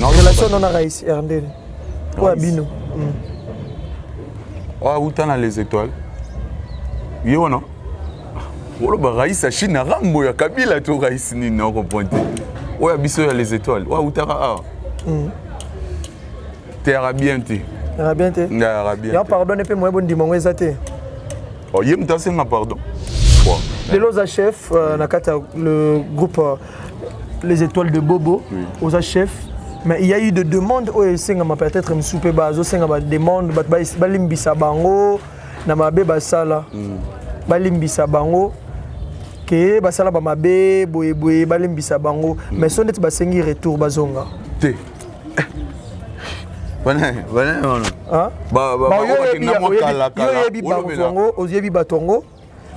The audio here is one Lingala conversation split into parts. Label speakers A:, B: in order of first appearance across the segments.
A: relation non a ici RD. Ouais, bino.
B: Ah, où t'en as les étoiles? Yo non. Wolo ba Raïs Chine Rambo ya Kabila to Raïs ni non comprendre. Ouais, biso ya les étoiles. Ouais, où t'as T'es arabien t'es.
A: Arabien t'es.
B: Arabien.
A: Ya pardon et puis moi bon dimanche ezate.
B: Oh, yem ta c'est ma pardon.
A: Les loza chef nakata le groupe les étoiles de Bobo aux chef. Mais il y a eu des demandes où peut-être me souper bazo senga demande balimbisa bango na mabe basala. Balimbisa bango ke basala ba mabe boye balimbisa bango mais son net basengi retour bazonga.
B: Te. Bana non.
A: Hein?
B: Ba na mo kala kala.
A: Yo yebi bango, oyebi batongo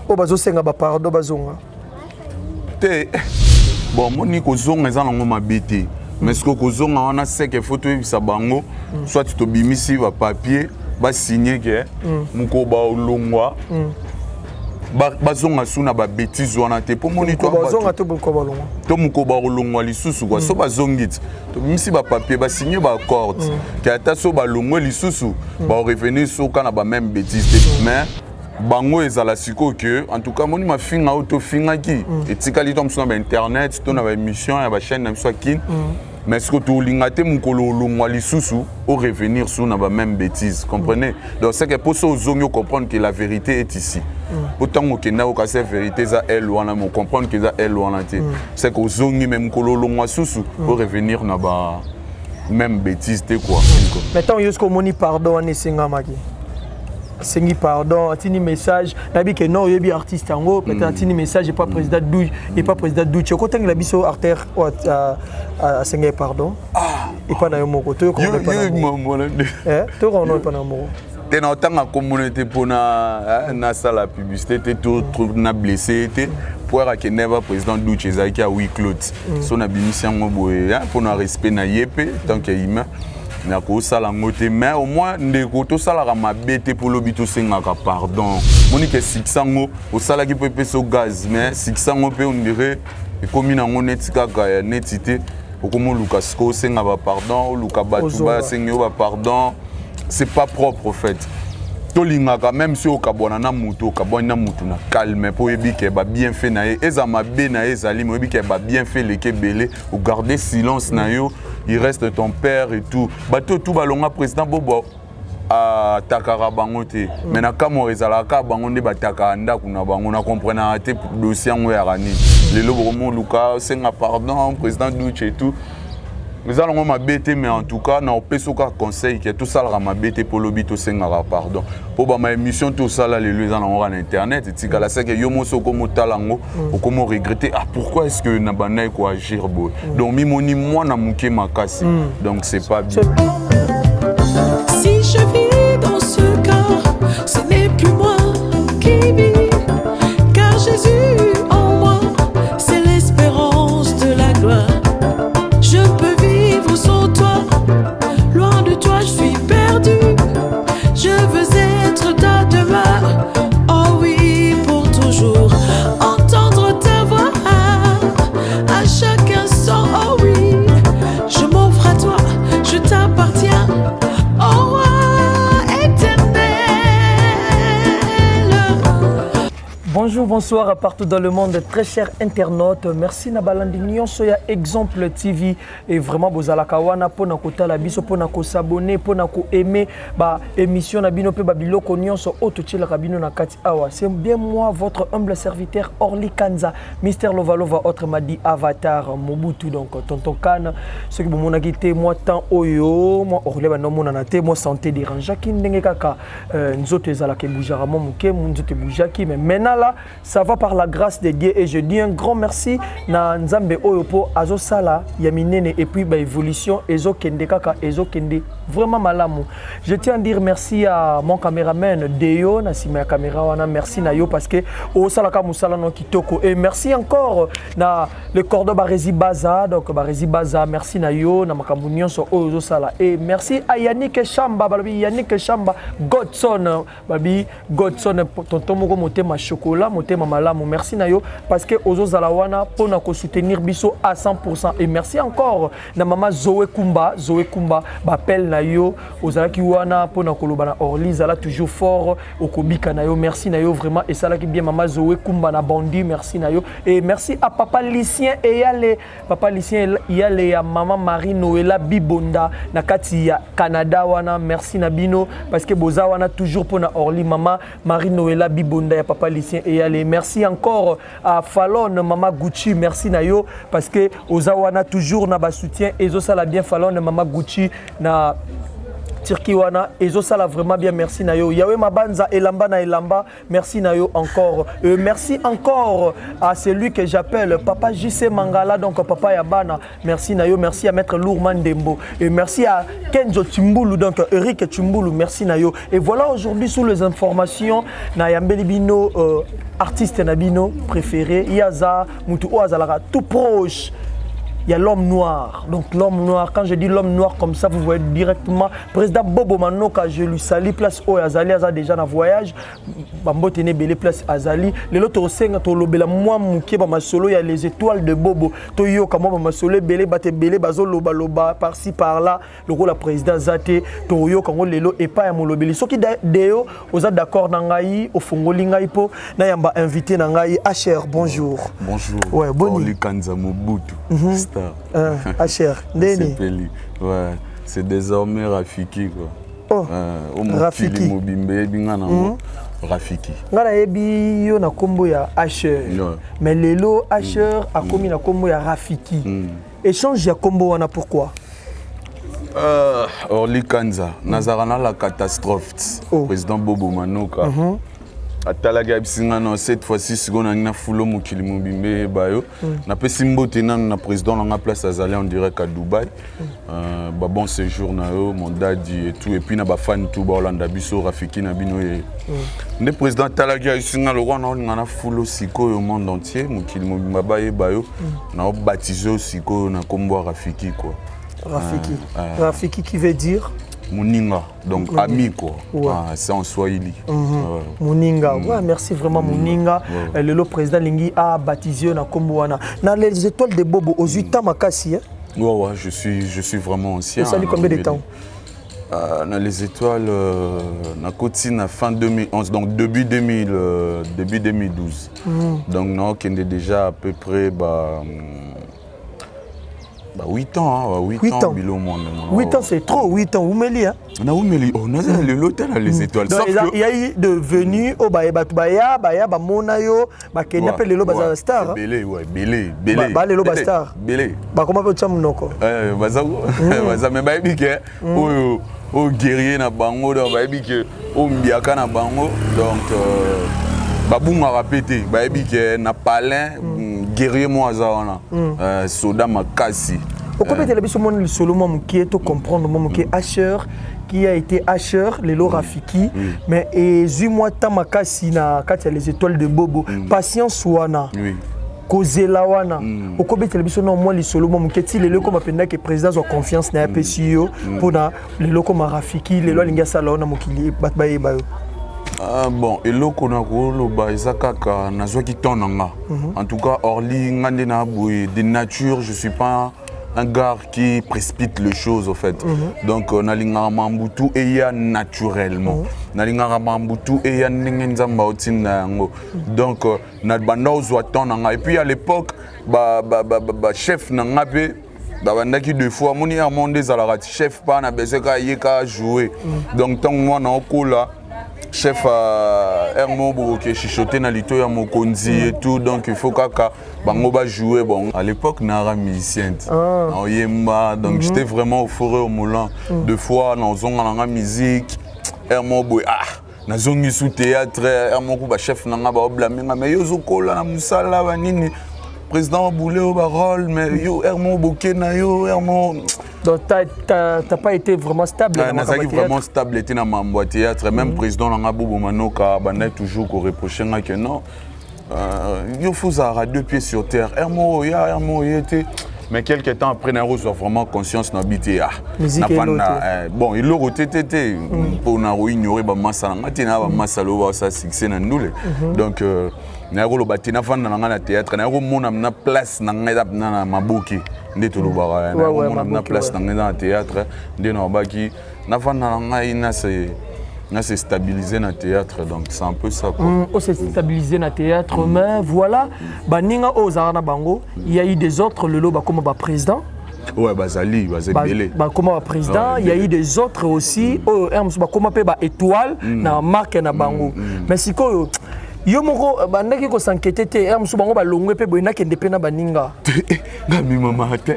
A: o bazo senga ba pardon bazonga.
B: Te. Bon, moni ko zonga ezana ngoma bete. Mais ce que kozonga on a c'est que photo ebisa bango soit tu tobimisi ba papier ba signer que muko ba olongwa ba zonga suna ba bêtise wana te po moni to
A: ba zonga to ko ba olongwa
B: to muko ba olongwa lisusu kwa so ba zongit to bimisi ba papier ba signer ba accord que ata so ba longwa lisusu ba revenir so kana ba même bêtise mais bango ezala siko que en tout cas moni ma finga auto finga ki etikali to msona ba internet to na ba émission ya ba chaîne na mso kin mais ce que tu l'ingate mukolo longwa lisusu au revenir sur na ba même bêtise comprenez donc c'est que pour ça aux hommes comprendre que la vérité est ici autant que na o casser vérité za elle wana mo comprendre que za elle wana te c'est que aux hommes même mukolo longwa susu au revenir na ba même bêtise te quoi
A: maintenant yosko moni pardon ni singa maki Sengi pardon, atini message, nabi que non, yebi artiste ango, peut-être atini message et pas président Douche et pas président Douche. Quand on a biso artère à sengi pardon. Et pas na yomoko, tu connais pas na. Tu connais pas na yomoko.
B: T'es dans tant communauté pour na salle publicité, t'es tout na blessé, t'es pour que never président Douche ezaki a huis clos. Son abimission ngoboye, pour na respect na yepe tant que humain. Nako sala ngote mais au moins ndeko to sala ka mabete pour lobito sengaka pardon monique 600 au sala ki pepe so gaz mais 600 pe on dirait et comme na ngoneti kaka netité okomo Lucas ko senga ba pardon luka batuba senga ba pardon c'est pas propre en fait tolinga quand même si okabona na mutu okabona mutu na calme pour ebike ba bien fait na eza mabe na ezali mo ebike ba bien fait leke belé ou garder silence na yo il reste ton père et tout bato tout balonga président bobo a takara bango te mais na kamo ezalaka bango nde bataka ndako na bango na comprendre te dossier ngo ya rani lelo bomo luka senga pardon président Douche et tout. Mais allons ma bête mais en tout cas na opesoka conseil que tout ça la ma bête pour lobito sengara pardon pour ma émission tout ça là les gens en internet et tika la c'est que yo moso comme talango ou comment regretter pourquoi est-ce que na bana ko agir bo donc mi moni moi na muke makasi donc c'est pas bien.
C: Si je vis dans ce corps ce n'est plus moi qui vis car Jésus en moi c'est l'espérance de la gloire. Je peux vivre sans toi, loin de toi je suis perdu. Je veux être ta demeure, oh oui pour toujours. Entendre ta voix à chaque instant, oh oui. Je m'offre à toi, je t'appartiens, oh roi éternel.
A: Bonjour, bonsoir à partout dans le monde, très chers internautes. Merci Nabalandi Nyon Soya Exemple TV et vraiment bozala kawana pona kota la biso pona ko s'abonner pona ko aimer ba émission na bino pe ba biloko nyonso auto tchela kabino na kati awa. C'est bien moi votre humble serviteur Orly Kanza, Mister Lovalova autre m'a dit Avatar Mobutu donc tonton Kan ce qui bon quitté moi temps oyo moi Orly ba no mona na te moi santé dérange ki ndenge kaka nzoto ezala ke boujara mo muke nzoto boujaki mais maintenant là ça va par la grâce de Dieu et je dis un grand merci na nzambe oyo po azo sala ya minene et puis ba évolution ezo kende kaka ezo kende vraiment malamu. Je tiens à dire merci à mon caméraman Deo na sima ya caméra wana merci na yo parce que o sala ka musala no kitoko et merci encore na le cordo Barezi Baza donc Barezi Baza merci na yo na makambu nyonso oyo sala et merci à Yannick Chamba babi Yannick Chamba Godson babi Godson tonton moko motema chocolat motema malamu merci na yo parce que ozozala wana pona ko soutenir biso à 100% et merci encore na mama Zoé Kumba bapel na yo ozalaki wana pona koloba na Orly zala toujours fort okobika na yo merci na yo vraiment et ça là qui bien mama Zoé Kumba na Bandi merci na yo et merci à papa Lucien et papa Lucien yale ya maman Marie Noëlla Bibonda na kati ya Canada wana merci na bino parce que boza wana toujours pona Orly maman Marie Noëlla Bibonda ya papa Lucien et yale merci encore à Fallon maman Gucci merci na yo parce que oza wana toujours na ba soutien et zo sala bien Fallon maman Gucci na Turquie wana ezo sala vraiment bien merci na yo Yawe Mabanza elamba na elamba merci na yo encore merci encore à celui que j'appelle papa JC Mangala donc papa Yabana merci na yo merci à maître Lourman Dembo et merci à Kenzo Chimbulu donc Eric Chimbulu merci na yo et voilà aujourd'hui sous les informations na Yambeli Bino artiste nabino préféré Yaza Mutu Oazala tout proche. Il y a l'homme noir. Donc l'homme noir, quand je dis l'homme noir comme ça, vous voyez directement président Bobo Manoka, je lui salue place au Azali Aza déjà dans voyage. Bambo tene belé place Azali. Le loto senga to lobela moi muké ba masolo il y a les étoiles de Bobo. To yo kamo ba masolo belé baté belé bazo loba loba par-ci par-là. Le rôle la président Zate to yo kango lelo et pas ya molobeli. Soki deo oza d'accord na ngai au fongoli ngai po na yamba invité na ngai Asher bonjour.
B: Bonjour.
A: Ouais, boni.
B: Orly Kanza Mobutu.
A: Asher, Ndeni.
B: Ouais, c'est désormais Rafiki quoi.
A: Oh, Rafiki.
B: Rafiki.
A: Ngala yebi yo na kombo ya Asher. Mais lelo Asher a commis na kombo ya Rafiki. Échange ya kombo wana pourquoi?
B: Orly Kanza, Nazarana la catastrophe. Président Bobo Manoka. Atalaki abisinga na cette fois-ci seconde na fulo mokili mobimbe bayo na pesi mbote na président na place azali en direct à Dubaï ba bon séjour na yo mon daddy et tout et puis na ba fan tout ba Olanda biso Rafiki na bino et le président atalaki abisinga le roi na fulo siko au monde entier mokili mobimba bayo na baptisé siko na kombo Rafiki quoi.
A: Rafiki. Rafiki qui veut dire
B: Mouninga, donc ami quoi.
A: Ouais.
B: C'est en Swahili.
A: Mouninga, ouais, merci vraiment Mouninga. Le président Lingi a baptisé na Komboana. Dans les étoiles de Bobo, aux 8 ans, Makassi.
B: Ouais, je suis vraiment ancien.
A: Ça dit combien de temps?
B: Dans les étoiles, na Kotine fin 2011, donc début 2012. Donc, non, qui est déjà à peu près. 8 ans, 8 ans.
A: 8 ans, c'est trop, 8 ans. Oumeli, hein?
B: On a l'hôtel à les étoiles.
A: Donc, il y a eu devenu au Baya, Monayo, Kenya, le Loba Star.
B: Belé.
A: Le Loba Star.
B: Belé.
A: Comment tu as monoko?
B: Mais Baïbike, au guerrier na bango, Baïbike, au Mbiaka na bango, donc, Baboum a répété, Baïbike, na palin. Guerrier moi soda makasi.
A: Pourquoi tu as le solo qui est comprendre qui est Asher qui a été Asher les Rafiki mais et moi tamakasi na kati les étoiles de Bobo patience wana kozela wana okobe television non moi le solo qui est le comme appenda que président a confiance na PCO pour na le comme Rafiki le linga sala na mokili batbaye bayo.
B: Bon, et là, on a en tout cas, Orly, de nature, je ne suis pas un gars qui précipite les choses, au fait. Donc, on a l'ingramambutu et il y a naturellement. On a l'ingramambutu et il y a donc, on a le et puis à l'époque, chef n'a qui deux fois, mon chef pas na bezeka jouer. Donc, tant moi na là. Chef Hermo qui est chichoté dans l'ito ya mokonzi et tout donc il faut kaka bango ba jouer bon à l'époque nara musicien en yemba donc j'étais vraiment au forêt au moulin deux fois dans zonga musique Hermo boy na zongi sous théâtre Hermo ko ba chef nanga ba blâmer mais yo zokola na musala ba nini président boulé au barol mais yo Hermo boké na yo Hermo.
A: Donc, tu n'as pas été vraiment stable dans
B: le vraiment stable dans le théâtre. Même le président Bobo Manoka a toujours reproché que non. Il faut avoir deux pieds sur terre. Mais quelques temps après, il a vraiment conscience de l'habiter. Bon, il a été pour ignorer le succès. Donc, na yako lobati na fanda na théâtre na yako mona na place na ngai na maboki ndeto lobara na yako mona na place na ngai na théâtre ndé na baki na fanda na ngai na se stabiliser na théâtre, donc c'est un peu ça quoi.
A: On s'est stabilisé na théâtre, mais voilà, baninga ozara bango, il y a eu des autres le lot comme président.
B: Ouais, bazali, bazebele.
A: Comme président, il y a eu des autres aussi, comme étoile na marque na bango. Mais si quoi yo moko bandaki ko s'inquiéter te musu bango ba longwe pe boyina kende pe na baninga
B: ngami mama te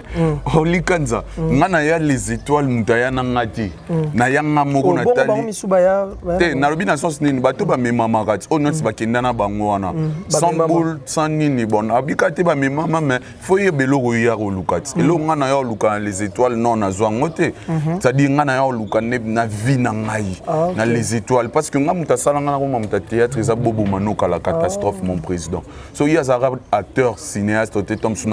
B: oli kanza ngana ya les étoiles mutaya na ngati na yanga moko na tali
A: bango misu ba ya
B: te na lobi na sens nini bato ba mema kati o not ba kenda na bango wana sans boule sans nini bon abika te ba mema mais faut yebelo ko ya ko lukati elo ngana ya luka les étoiles non na zwa ngote ça dit ngana ya luka na vie na ngai na les étoiles parce que ngamuta sala ngana ko mamuta théâtre za bobo mano à la catastrophe mon président. So il y a des acteurs, cinéastes, comme ça,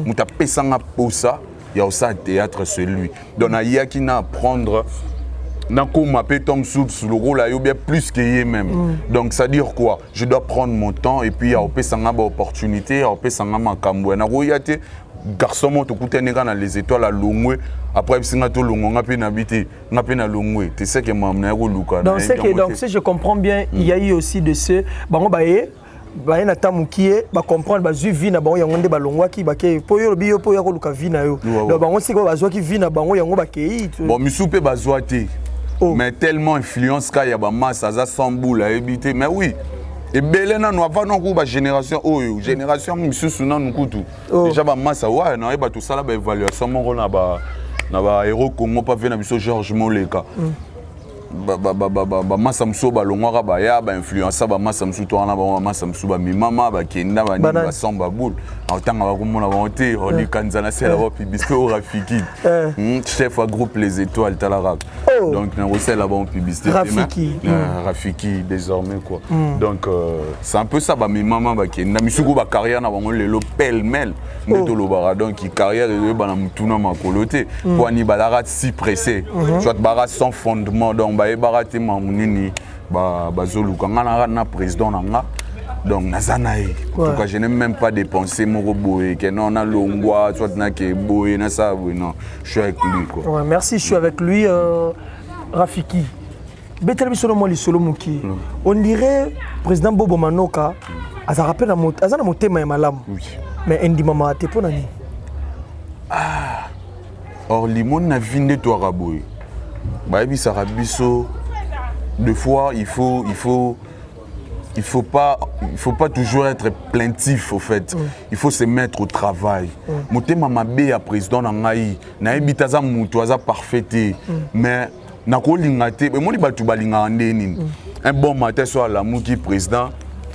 B: muta pesanga posa, il y a aussi un théâtre celui. Donc il y a qui n'a apprendre, n'a comme appelé Tom Soup sur le rôle, il y a plus qu'il même. Donc ça veut dire quoi? Je dois prendre mon temps et puis il y a pesanga opportunité, il y a pesanga makambo. Na il y a des garçons qui ont dans les étoiles à Longwe. Après, si on a tout long, on a pu habiter, on a pu Longwe. Tu sais que moi,
A: donc si je comprends bien, il y a eu aussi de ceux, bon, bah na tamukie ba comprendre ba zui vie na bango yango nde balongwa ki ba ke po yo biyo po ya ko luka vie na yo donc bango siko ba zwa ki vie na bango yango ba ke
B: bon misupe ba zwa te mais tellement influence ka ya ba masse za samboula ebité mais oui et belé na no avant non ba génération oyo génération misusu na nkutu déjà ba masse wa na ba tout ça la ba évaluation mon na ba héros Congo pas venir biso Georges Moleka massa mso balongwaka baya bainfluensa bamassa msu to wana bango bamassa msu bamimama bakenda banini basomba boule aotanga bakomona bango te olikanza na sela bapibisite o Rafiki chef wa groupe Les Étoiles talaraka donc nakosela bango publicité Rafiki désormais quoi donc c'est un peu ça bamimama bakenda misuku bacarrière na bango lelo pêle-mêle nde tolobaka donc carrière eyeba na mutuna makolo te po ani balaka si pressé soit bara sans fondement donc baraté mamunini bazoluka ngana na président nanga donc nazanae en tout cas je n'ai même pas dépensé mon robot que non na longwa soit na ke boy na ça non je suis avec lui quoi
A: ouais, merci je suis avec lui Rafiki betel bisolo mo lisolo muki on dirait président Bobo Manoka aza rappel na mot azana motema ya malamu mais endi mama te pona ni
B: or limon na vinde to araboy bayebi sarabiso deux fois il faut pas toujours être plaintif au fait il faut se mettre au travail motema mabe ya président na ngai na ebitaza mutu aza parfait mais na ko linga te be moni batu balinga ndeni un bon matin soit la muki président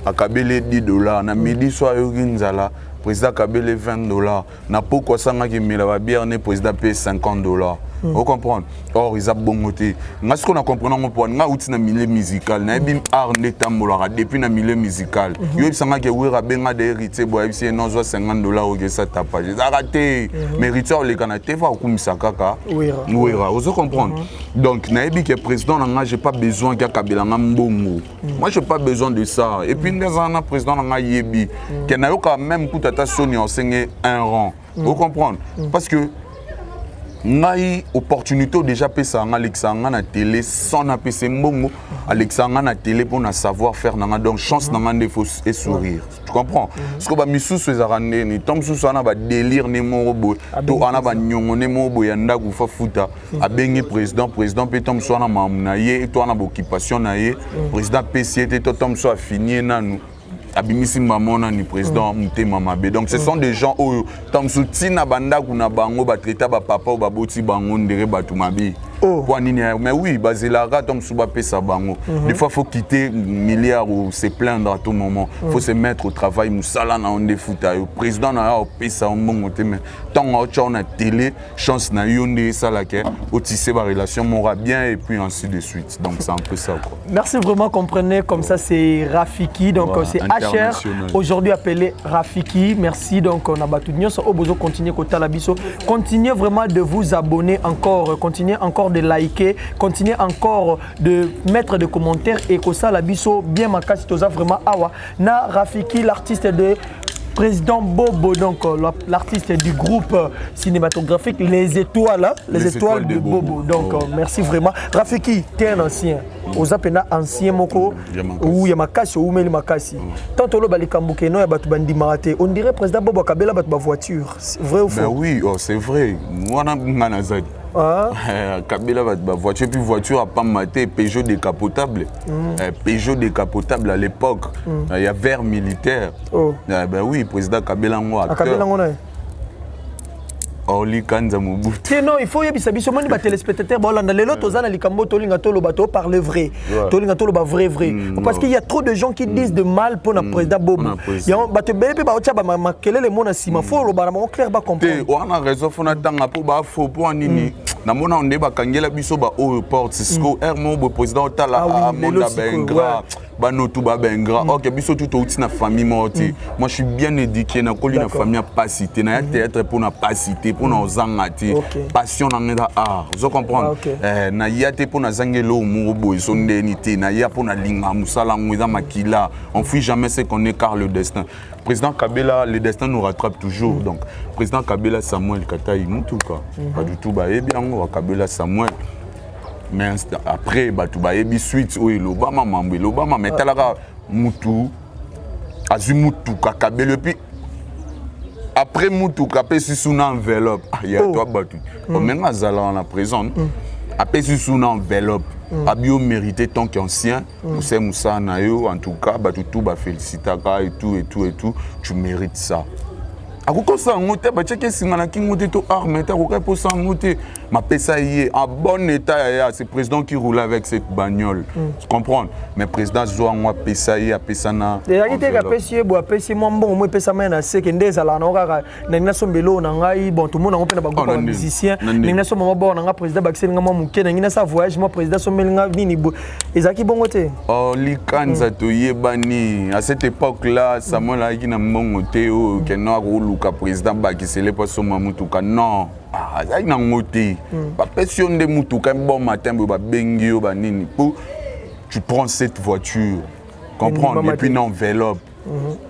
B: akabele $10 na midi soit yokinzala président Kabele $20 na poko sanga ki mila ba bière ne président paye $50 vous comprenez or ils a bongoté nga ce qu'on a compris on point nga outi na milieu musical na bim art ne tambolaka depuis na milieu musical yo sanga ke wera benga de héritier boy si non zo $50 o ça tapa j'ai raté mériteur les canate va kumisa kaka wera vous comprendre donc na ebi que président nga j'ai pas besoin que Kabela nga mbongo moi j'ai pas besoin de ça et puis dans un président nga yebi que na yo quand même tout tata soni enseigner un rang vous comprendre parce que ngai opportunité déjà pesa nga Alexandre na télé sans na pesa mbongo Alexandre na télé pour na savoir faire nanga donc chance nanga de faut et sourire tu comprends parce que ba misusu ezarande ni tom susu ana ba délire ne morobo to ana ba nyongo ne mobo ya ndaku fa futa abengi président pe tom so na mamuna ye to ana ba occupation na ye président PC to tom so a fini nanu abimisi mamona ni président mutema mabe donc ce sont des gens où tam soutina banda kuna bango ba traiter ba papa ou ba boti bango ndere batu mabe pour nini mais oui bazelaka tom suba pesa bango des fois faut quitter milliards ou se plaindre à tout moment faut se mettre au travail musala na onde futa yo président na o pesa mbongo te mais tant on a télé chance na yonde ça la ke au tisser ba relation mora bien et puis ainsi de suite donc c'est un peu ça quoi.
A: Merci vraiment comprenez comme ça c'est Rafiki donc voilà, c'est HR aujourd'hui appelé Rafiki merci donc on a battu nyonso au besoin continuer kota la biso continuez vraiment de vous abonner encore continuez encore encore de liker, continuez encore de mettre des commentaires et que ça la biso bien makasi toza vraiment awa na Rafiki l'artiste de Président Bobo, donc l'artiste du groupe cinématographique Les Étoiles, les étoiles de Bobo. Donc merci vraiment. Rafiki, tu es un ancien. Aux appena ancien moko ou Yamakasi ou Meli Makasi. Tant que le Kambuke no yabatu bandi marate. On dirait président Bobo Kabela bat ba voiture. C'est vrai ou faux?
B: Ben oui, oh, c'est vrai. Moi na nazad. Kabila va ba voiture puis voiture a pas maté Peugeot décapotable. Peugeot décapotable à l'époque. Il y a vert militaire. Ben oui, président Kabila ngo acteur.
A: Kabila ngo na.
B: Oli Kanza Mobutu.
A: Non, il faut y bisabi so moni ba téléspectateurs ba landa lelo tozana likambo tolinga tolo bato parler vrai. Tolinga tolo ba vrai parce qu'il y a trop de gens qui disent de mal pour le président Bobo. Il y a bato bébé ba ocha ba makelele mona sima faut lo ba clair ba comprendre.
B: On a raison fona tanga pour ba faux pour nini. Na mona on débat kangela biso ba au port Cisco Hermo bo président tala Monda Bengra banotu ba Bengra. OK biso tout outi na famille morti. Moi je suis bien éduqué na koli na famille pas cité na théâtre pour na pas cité pour na zangati passion na ngeda art. Vous comprenez na yate pour na zangelo mo bo sondénité na ya pour na linga musala ngweza makila. On fuit jamais ce qu'on est car le destin. Président Kabila, le destin nous rattrape toujours. Donc, président Kabila Samuel Kataï Moutuka. Pas du tout, bien, Kabila Samuel. Mais après, tu vas suite, oui, l'Obama, l'Obama, mais tu as Moutou, Azu Moutuka, Kabila, puis après Moutuka, après, c'est sous une enveloppe. Il y a toi, battu. Même à Zala, en la présence, après, c'est sous une enveloppe. Abio mérité tant qu'ancien, Moussa Moussa Nayo, en tout cas, tout félicitaka et tout, tu mérites ça. Ako ça ngote ba cheke singana ki ngote to arme ta ko pour ça ngote ma pesa yé en bon état c'est président qui roule avec cette bagnole. Tu comprends? Mais président zo ngwa pesa yé a pesa na.
A: Et a été ka pesa bo pesa mo bon mo pesa mena se ke ndeza la na ka na ngina sombelo na ngai bon tout le monde on pena ba groupe musicien ngina so mo bon na président ba kisenga mo muke na ngina sa voyage mo président so melinga nini bo ezaki bon ngote.
B: Oh likanza to yebani à cette époque là Samuel a na mbongo te o ke no ka président Bakisele pas son Mamoutuka non ça n'a ngoté pas pression de Moutuka bon matin ba bengio ba nini pour tu prends cette voiture comprendre et puis une enveloppe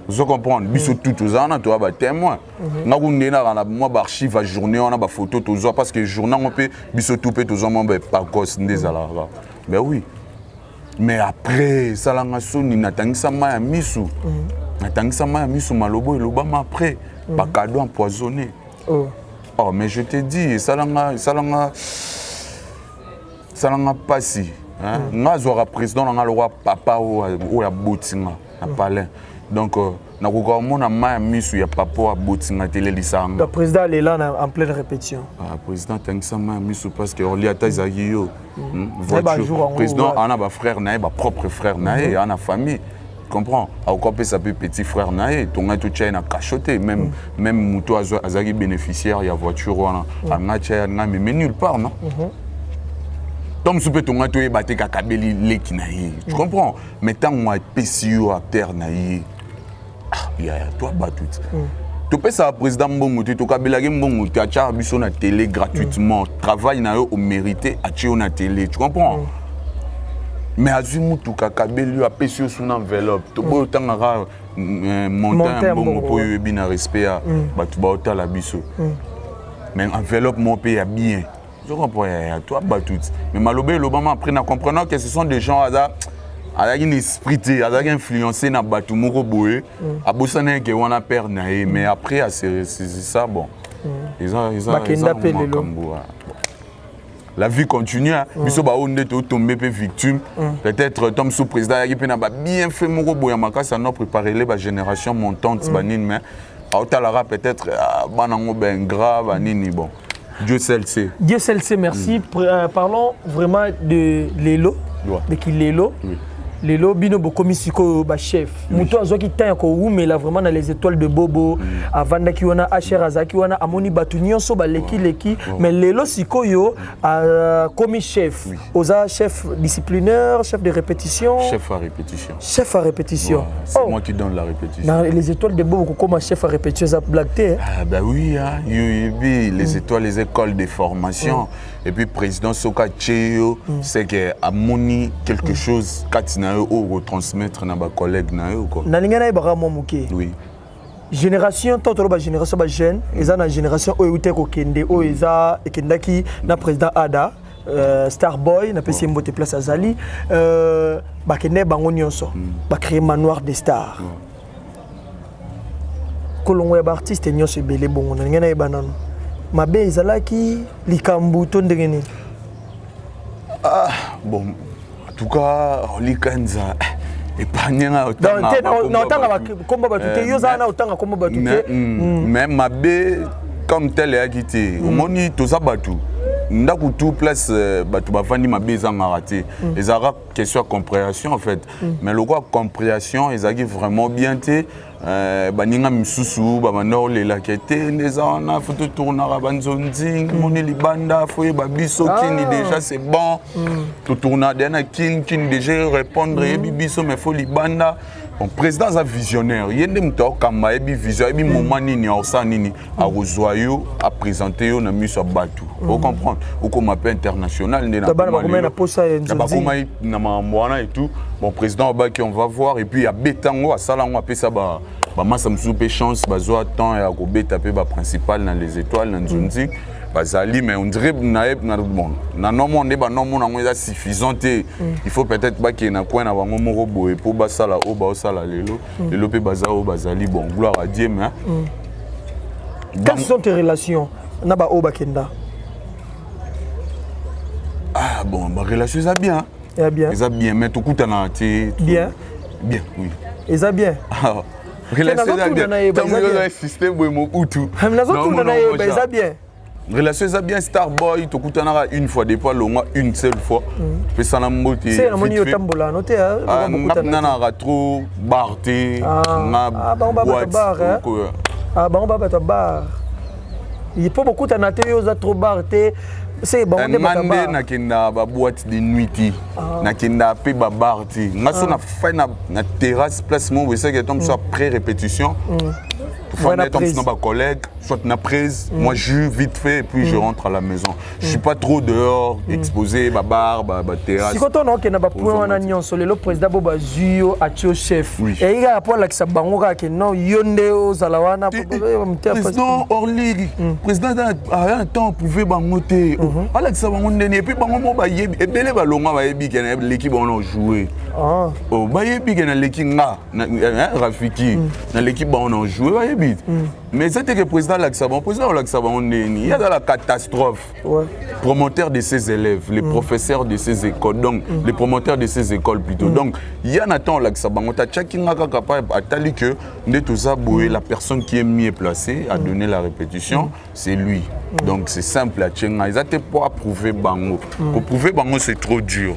B: vous comprenez biso tout ça toi ba témoin na kundena na moi ba archive à journée on a ba photo tout ça parce que journée on peut biso tout peut tout ça mon pas cause ndezala ben oui mais après ça la ngasoni natangisa ma ya misu natangisa ma ya misu malobo et l'Obama après pas cadeau empoisonné. Oh, mais je te dis, ça l'a pas si. Nous avons président, nous avons papa ou la botinga, à palais. Donc, nous avons mis sur papa à botinga télé lisanga.
A: Le président est là en pleine répétition.
B: Le président a mis sur parce que on a taïzayo. Le président a un frère naïe, propre frère naïe, a une famille. Comprends? A occupé sa petit frère naïe, ton tout tient à cachoter, même Mouto Azagi bénéficiaire, il y a voiture, mais nulle part, non? Tom Soupé, ton tout est battu à Kabeli Lekinaï. Tu comprends? Mais tant moi, PCO à terre naïe, il y a toi battu. Tu peux ça, président Mbongote, tu as Mbongote, tu as mis sur la télé gratuitement, travail au mérité, à la télé, tu comprends? Mais Azimutu Kakabeli a payé sur une enveloppe. Tu peux autant monter un bon pour un respect à Batubauta la biso. Mais enveloppe mon pays bien. Je comprends, toi battu. Mais malobé l'Obama après en comprenant que ce sont des gens avec un esprit, avec influencé na batu moko boé, a bossane que on a peur naé mais après c'est ça bon. Ils ont la vie continue, biso ba onde to tomber pe victime. Peut-être Tom sous président qui peut bien fait moko boya makasa na préparer les génération montante banine mais autalara peut-être banango ben grave banini bon. Dieu seul sait.
A: Dieu seul sait, merci. Parlons vraiment de Lelo, de qui Lelo. lelo bino bokomi siko ba chef muto azoki tanya ko umela vraiment dans les étoiles de Bobo avanda ki wana HR azaki wana amoni batu nyonso ba leki mais lelo sikoyo komi chef oza chef disciplinaire, chef de répétition,
B: chef à répétition.
A: C'est
B: moi qui donne la répétition.
A: Dans les étoiles de Bobo comme chef à répétition ça blague.
B: Ah bah oui hein, les étoiles, les écoles de formation et puis président Soka Tcheyo c'est que amoni quelque chose katina o retransmettre na ba collègue na yo quoi.
A: Na linga na ba momuke.
B: Oui.
A: Génération toto ba génération ba jeune, eza na génération o uté ko kende o eza ekendaki na président Ada Starboy na pesi mbote place azali ba kende bango nyonso ba créer manoir des stars. Kolongo ya ba artiste nyonso belé bongo na linga na banano. Mabe ezalaki likambu to ndengeni.
B: Ah bon en tout cas likanza épargnera autant mais mabe comme tel est quitté au moni toza batu ndaku tout place batu bavandi mabe ezanga raté ezara question compréhension en fait mais le quoi compréhension ezaki vraiment bien té baninga misusu babanda olela kete ndeza na photo tournera banzonzi moni libanda foye babiso kini déjà c'est bon to tourna dena kin déjà répondre bibiso mais faut libanda bon président a visionnaire yende mto kamba ebi vision ebi moment nini osa nini a rezoyo a présenter yo na miso batu vous comprendre ou comme appel international ndena
A: na posa
B: nzonzi na mamwana et tout bon président Obaki on va voir et puis ya betango asalango apesa ba massa msupe chance bazwa temps ya ko beta pe ba principal dans les étoiles na nzonzi bazali mais on dirait na bon na non monde ba non monde ngo suffisant il faut peut-être ba ki na coin na bango moko boye pour basala o ba osala lelo pe bazao bazali bon gloire à Dieu mais
A: quelles sont tes relations na ba o bakenda?
B: Ah bon ba relation ça bien ça bien mais tout coûte na té bien oui
A: ça bien
B: relation ça bien tant que système boye mo utu
A: ça bien
B: relation ça bien Starboy to kutana une fois des fois longa une seule fois pe sana mbote
A: c'est moni yo tambola noté
B: na na trop barté na
A: bar il faut beaucoup tanaté yo za trop barté c'est bon
B: on na kenda ba boîte de nuit na kenda pe ba barté ngaso na fa na terrasse place mon c'est que tombe soit pré répétition faut être un collègue, soit na prise, moi je vite fait et puis je rentre à la maison. Je suis pas trop dehors, exposé, ma barbe, ma terrasse.
A: Si quand on a que na ba point na nyon sur le président Boba Zuyo a tio chef. Et il y a pas là que ça bangoka que non yonde aux alawana
B: président Orly, président a un temps pouvait bangoter. Alex ça bangonde et puis bango ba yebi et belé ba longa ba yebi que l'équipe on a joué. Oh ba yebi que l'équipe nga Rafiki na l'équipe on a joué ba yebi. Mais c'était que le président Laxabon, il y a dans la catastrophe. Promoteur de ses élèves, les professeurs de ses écoles, donc les promoteurs de ses écoles plutôt. Donc il y a un temps Laxabon, on a capable à que la personne qui est mieux placée à donner la répétition, c'est lui. Donc c'est simple à Tchenga. Ils n'ont pas prouvé Bango. Pour prouver Bango, c'est trop dur.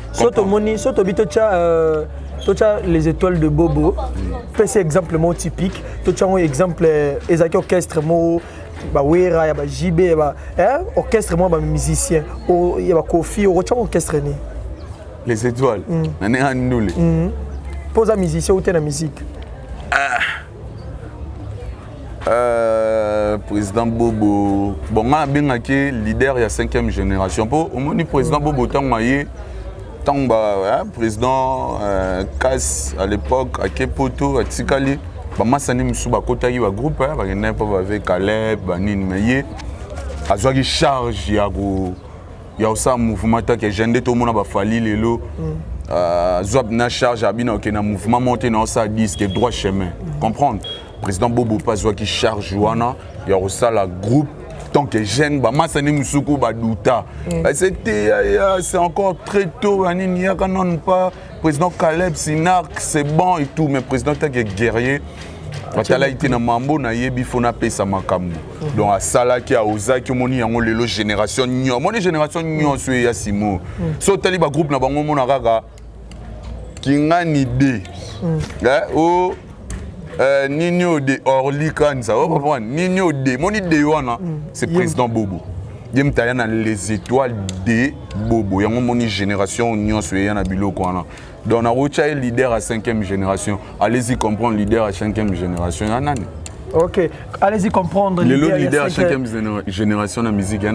A: Les étoiles de Bobo, c'est exemple typique. Tu as un exemple, Ezaki orchestre, Wera, JB, orchestre, musicien, Kofi, orchestre.
B: Les étoiles,
A: pose un musicien ou tu es la musique.
B: Président Bobo, bon, on a bien leader il y a 5e génération. Pour le président Bobo, Tamba, président Kass à l'époque, à Kepoto, à Tsikali, Masani Moussouba Kotaï, un groupe, avec Caleb, Banin Meye, à Zouagi charge, il y a aussi un mouvement qui est gêné, tout le monde a fallu les lots. Zouab na charge, Abina, qui est un mouvement monté dans sa disque, droit chemin. Comprendre? Président Bobo, pas Zouagi charge, il y a aussi un groupe. Tant que jeune, Masani Moussoukou Badouta. C'est encore très tôt, il n'y a pas. Président Caleb Sinak, c'est bon et tout, mais président Tak est guerrier. Quand il a été dans Mambo, il y a eu sa makambo. Donc à Salaki, à Ozaki, il y a eu génération Nyon. Mon génération Nyon, c'est Yassimo. Si tu as un groupe, il y a Kingani D. Oh, Nino D. Orly Kanza. Oh, papa, Nino D. Mon idée, c'est président Bobo. Il y a les étoiles de Bobo. Il y a une génération union sur na bilo kwana. Donc on a un leader à 5e génération. Allez-y comprendre leader à 5e génération.
A: OK, allez-y comprendre
B: le leader à 5e génération de la musique.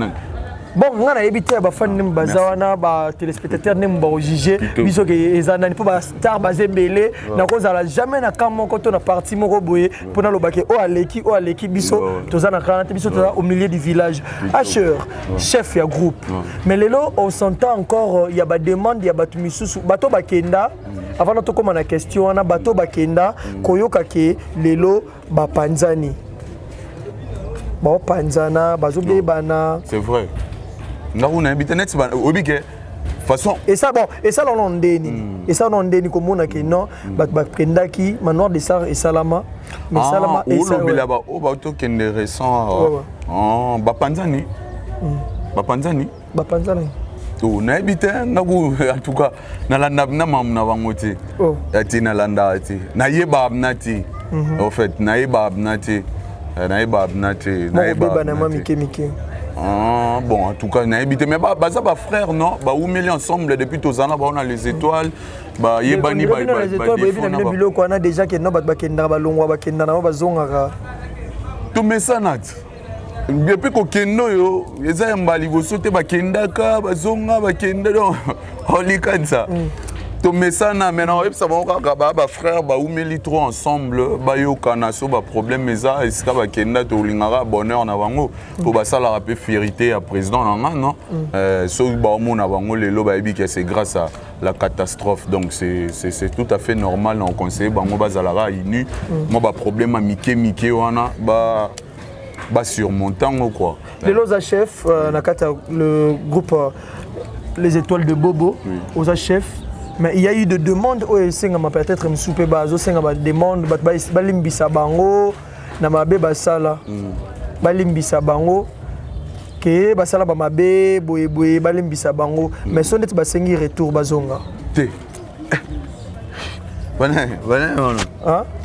A: Bon, on a évité ba fan nim bazawana ba téléspectateurs nim ba juger biso ke ezana pour ba star basé belé na cause ala jamais na quand mon côté na parti moko boye pour na lobake o aleki biso tozana kanate biso toza au milieu du village Asher chef ya groupe mais lelo on s'entend encore il y a ba demande il y a batu misusu bato bakenda avant de commencer na question na bato bakenda koyoka ke lelo ba panzani ba panzana bazobe bana
B: c'est vrai. On a habité net façon
A: et ça bon et ça l'on ndeni et ça l'on ndeni comme on a que non ba kendaki manoir de Sar et Salama mais Salama et ça
B: là-bas oh ba to kende récent ba panzani to na habité ngaku en tout cas na landa na mam na bangote ati na landa ati na yeba abnati en fait na yeba abnati
A: na mami kemike.
B: Ah, bon, en tout cas, on a habité. Mais ça, frère, non? Bah, où mêler ensemble depuis tous ans, on a les étoiles. Bah, il y a des
A: étoiles. On a déjà que nous,
B: tout mais ça, Nat. Depuis qu'on kendo yo, les gens mbali go sauter ba kendaka, ba zonga, ba kenda donc. Holy kanza. To mesana maintenant ça va ba frère ba umeli trop ensemble ba yo kana so ba problème mais ça est-ce que ba kenda to lingara bonheur na bango pour ba ça la rapé fierté à président non so ba mo na bango lelo ba ebi que c'est grâce à la catastrophe donc c'est tout à fait normal on conseille bango ba zalara inu moi ba problème à mike wana ba surmontant quoi
A: lelo za chef na kata le groupe les étoiles de Bobo aux chef. Mais il y a eu des demandes où peut-être souper bazo senga demande balimbisa bango na mabe basala balimbisa bango ke basala ba mabe boye balimbisa bango mais son net basengi retour bazonga
B: te bana
A: hein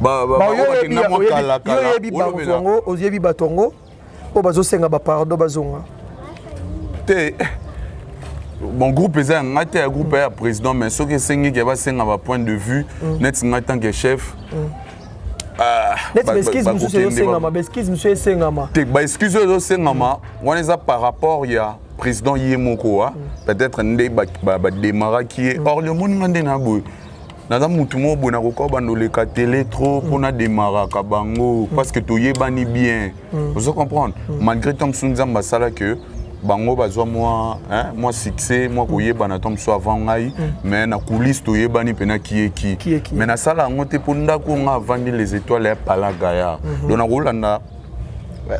A: ba yebi batongo o bazo senga ba pardon bazonga
B: te. Bon groupe est un groupe est président mais ce que c'est qui va c'est un point de vue net en tant que chef
A: excuse monsieur Sengama
B: excuse Sengama on est par rapport il y a président Yemoko peut-être ndé ba démarrer qui est or le monde ngande na boy na mutu mo bona ko bando le ka télé trop pour na démarrer ka bango parce que to yebani bien vous comprenez malgré Tom Sunzamba sala que bango bazwa moi succès moi koyeba na tom so avant ngai mais na coulisse to yebani pena qui mais na sala ngote pour ndako nga vandi les étoiles ya palagaya donc na rolanda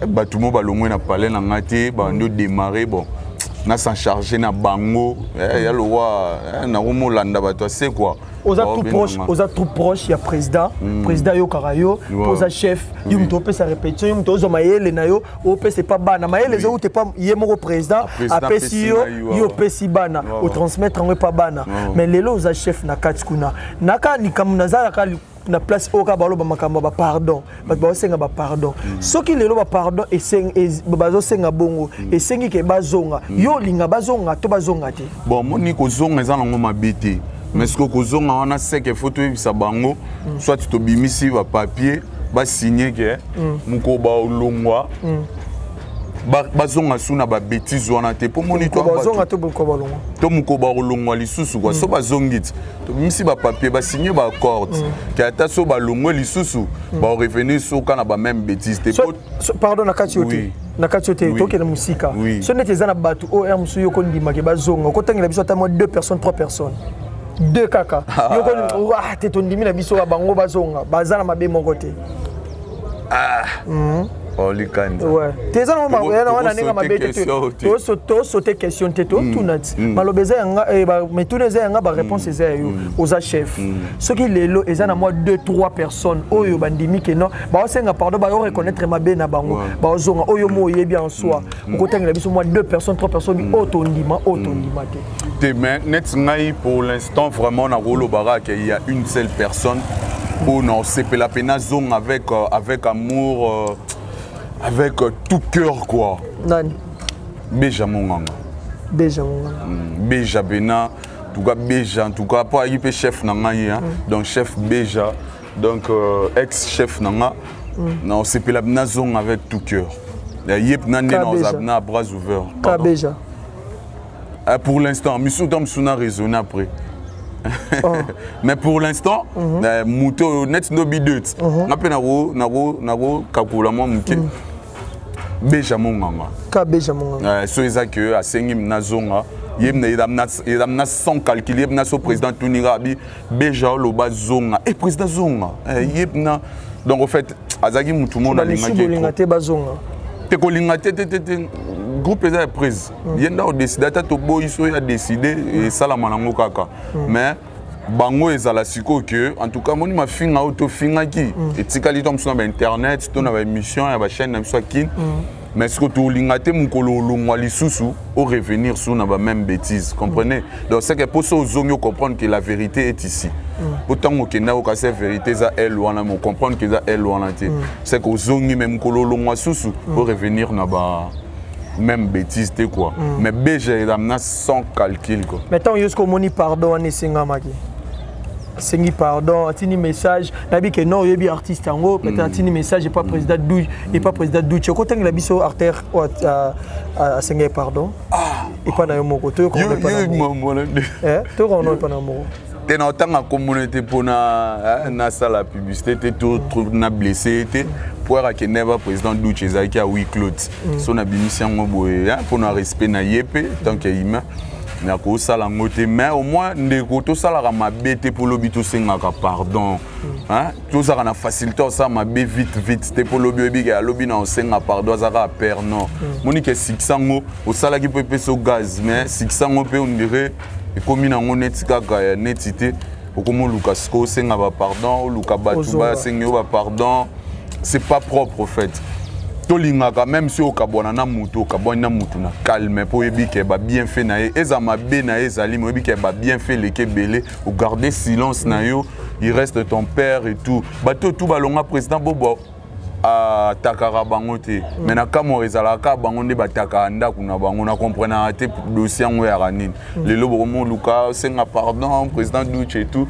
B: batumo balongwe na palais na ngati bando démarrer bon na s'en charger na bango ya le roi na romolanda bato c'est quoi
A: aux tout proche il y a président yo karayo aux chef yum to pe sa répétition yum to zo mayele na yo o pe c'est pas bana mayele zo te pas yemo président apesi yo pesi bana au transmettre en pas bana mais lelo aux chef na katskuna naka ni kamnazala ka na place au kabalo ba makamba ba pardon ba senga ba pardon soki lelo ba pardon et bazo senga bongo et sengi ke bazonga yo linga bazonga to bazonga te
B: bon moni ko zonga za ngo mabete mais ce que kozonga on a c'est que photo bisa bango soit tu tobimisi ba papier ba signer que muko ba olongwa bazonga suna ba bêtise wana te pour moni to
A: bazonga to ko balongwa
B: to muko ba olongwa lisusu kwa so bazongit to bimisi ba papier ba signer ba accord que ata so ba longwa lisusu ba revenir so kana ba même bêtise te
A: pardon na katiote na katiote to ke na musika so nete za na batu o musu yo ko ndima ke bazonga ko tangela biso ata mo 2 personnes 3 personnes deux kaka yoko te tondimi na biso bango bazonga bazana mabe moko te
B: Holy Kanza.
A: Ouais. Tes gens wana nenga mabete to sauter question te to tunati. Malobeza yanga mais tous les yanga ba réponse eza yo aux chef. Ce qui lelo ezana moi 2-3 personnes oyo bandimi ke non ba senga pardon ba reconnaître mabe na bango ba zonga oyo mo yebi en soi. Ko tengela biso moi 2 personnes 3 personnes o tondima te.
B: Mais pour l'instant, vraiment, il y a une seule personne où on s'est la pénazon avec amour, avec tout cœur, quoi.
A: Nani?
B: Béja Monganga.
A: Béja Monganga.
B: Béja Bena, en tout cas Béja, en tout cas, pas il chef Nangaï, donc chef Béja, donc ex-chef Nanga. On s'est la pénazon avec tout cœur. Yep Nane à bras ouverts.
A: Béja.
B: Pour l'instant, nous avons raisonné après. Oh. Mais pour l'instant, Mouto net no bidet. Après naro kakulamo muke. Béja Monganga.
A: Ka Béja Monganga.
B: So ezake asengim nazonga. Yemna sans calcul, yemna so président Tunirabi Béja loba zonga. Et président zonga. Yemna donc en fait azaki mutu monde
A: lingate bazonga.
B: Te kolinga te groupe est prise. Yenda au décider to boy so a décidé et sala manango kaka. Mais bango ezala siko que en tout cas moni ma finga auto finga ki et tikali tom sur internet to na émission ya ba chaîne na so kin. Mais ce que tu lingate mukolo longwa lisusu au revenir sur na ba même bêtise, comprenez? Donc c'est que pour ça aux comprendre que la vérité est ici. Autant que na o kase vérité za elle ou on comprendre que za elle ou c'est qu'aux zongi même kolo longwa susu au revenir na ba même bêtise quoi. Mais Béja il a sans calcul quoi.
A: Maintenant jusqu'au moni pardon on singa maki. Singi pardon, atini message, nabi que non yebi artiste ango, peut-être atini message et pas président Douy et pas président Douy. Tu connais la biso artère à singa pardon. Et pas na yo moko to ko pas. To ko no pas na moko.
B: T'es dans la communauté pour na sala publicité tout na blessé était pour que never président Douy Chezaki a huis clos. Son abimission boye pour na respect na yepé tant que humain. Na ko sala ngote mais au moins ndeko to sala ma bête pour lobito sengaka pardon. Hein? Tout ça na facilité ça ma bé vite te pour lobi bi ga lobi na senga pardon ça ka père non. Monique 600 au sala qui peut peso gaz mais 600 peut on dirait et comme na ngone kaka netité okomo Lucas ko senga ba pardon Lucas Batuba senga ba pardon c'est pas propre en fait. Tolingaka même si au kabona na muto kabona mutu na calme pour ebike ba bien fait na eza mabe na ezali mo ebike ba bien fait leke belé ou garder silence na yo il reste ton père et tout bato tout balonga président bobo a takara bangote mais na kamo ezalaka bango nde bataka ndako na bango na comprendre te dossier ngo ya ranine lelo bomo luka senga pardon président Douche et tout.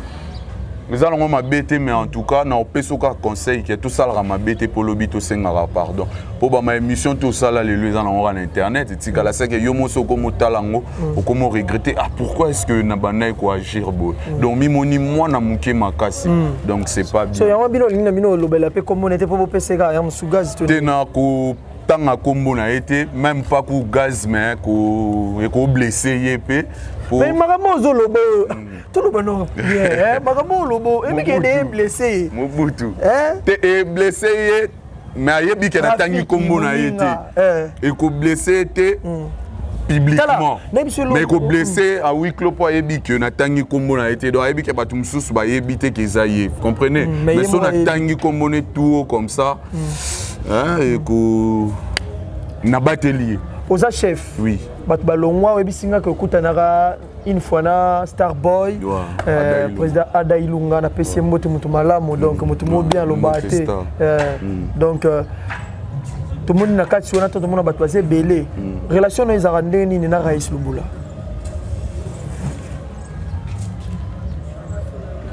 B: Nous allons m'abêter, mais en tout cas, nous avons conseil que tout ça m'abêter pour le bito sengara pardon. Pour ma émission tout ça là les gens ont en internet et si la c'est que yo moso comme talango ou comment regretter pourquoi est-ce que na banaï quoi agir beau. Donc mimoni moi na muke makasi. Donc c'est pas bien.
A: So ya bino lina bino lobela pe comme on était pour PCK ya msugaz to.
B: Tena ko tanga kombo na été même pas ko gaz mais ko blessé yepé.
A: Mais Magamozo lobo, tout le monde bien. Magamo lobo, et qui est blessé.
B: Mobutu. T'es blessé, mais il y a tangi kombo na été. Et ko blessé était publiquement. Mais ko blessé à huis clos pour yebi que na tangi kombo na été. Donc yebi que ba tum sous ba yebi te que ça y est. Comprenez? Mais son na tangi kombo ne tout comme ça. Et ko na batelier.
A: Aux chef.
B: Oui.
A: Batu balongwa webi singa que kutanara une fois na Starboy président Ada Ilunga na PC moto mutu malamu donc mutu mo bien lobate donc tout le monde na kati wana tout le monde batu bazé belé relation na ezara ndeni na Raïs Lubula.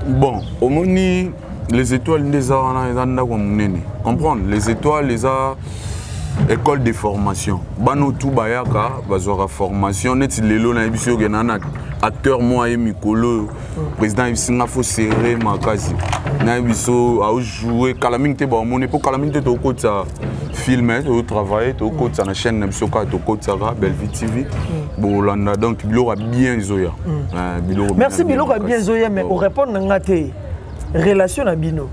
B: Bon au moni les étoiles des arana ezanda ko munene comprendre les étoiles les a école de formation bano tout bayaka bazora formation neti lelo na biso genana acteur moi et mikolo président isinga faut serrer makazi na biso a jouer kalaming te ba mon époque kalaming te to kota filmer to travailler to kota na chaîne na biso ka to kota ra Belle-Vie TV bolanda donc bilo a bien zoya
A: merci bilo a bien zoya mais au répondre na ngate relation na bino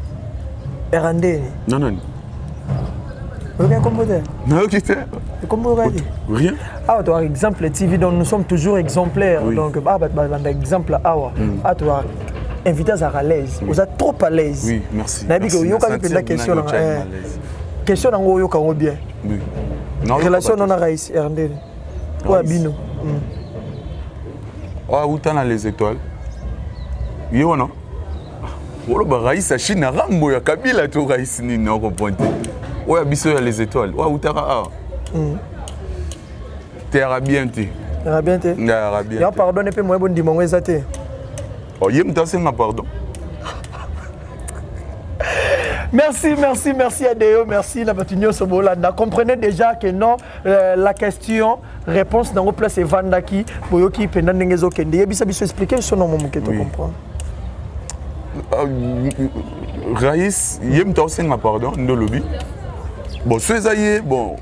A: erande
B: non
A: Rien comme modèle.
B: Non, qui fait?
A: Comment on dit?
B: Rien.
A: Ah, tu as exemple TV, donc nous sommes toujours exemplaires.
B: Oui.
A: Donc, exemple, ah, tu as invité à l'aise. Vous êtes trop à l'aise.
B: Oui, merci.
A: Nabi, vous avez la question. Question en haut, vous bien.
B: Oui.
A: Relation non à Raïs, Erndé. Ou à Bino.
B: Ah, où t'en as les étoiles? Yo, non? Voilà, bah, Raïs, Chine, Rambo, ya Kabila, tout Raïs, ni non, repointé. Ouais, Abisso, y a les étoiles. Ouais, où t'as t'es arabien, t'es.
A: Arabien, t'es.
B: Arabien.
A: Y'a pardon, et puis moi, bon dimanche, ça t'es.
B: Oh, y'a m'ta pardon.
A: Merci Adeo, merci la Batunio Sobolanda. Comprenez déjà que non, la question, réponse dans vos places est Vandaki, Boyoki, Penanengezo Kende. Yabisa biso expliquer son nom, mon que tu comprends.
B: Raïs, yem t'as pardon, de lobby. Bon, c'est bon.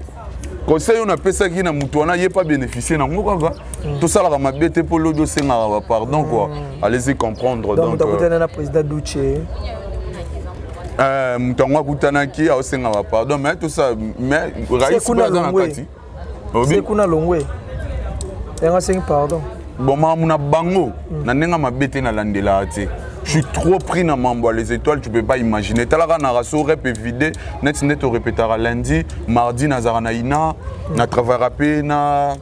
B: Conseil on appelle ça qui n'a moutouana, il pas bénéficié dans mon tout ça la m'a bête pour le dossier pardon quoi. Allez-y comprendre
A: donc. Donc tu as président Douche.
B: Mutangwa kutanaki a osenga pardon mais tout ça mais Raïs pas dans la kati.
A: C'est kuna longwe. Yanga sing pardon.
B: Bon mamuna bango na nenga mabete na landela ati. Je suis trop pris dans Mambo les étoiles, tu peux pas imaginer. Talaka na raso rep vidé, net au répétera lundi, mardi nazarana ina, na travailler na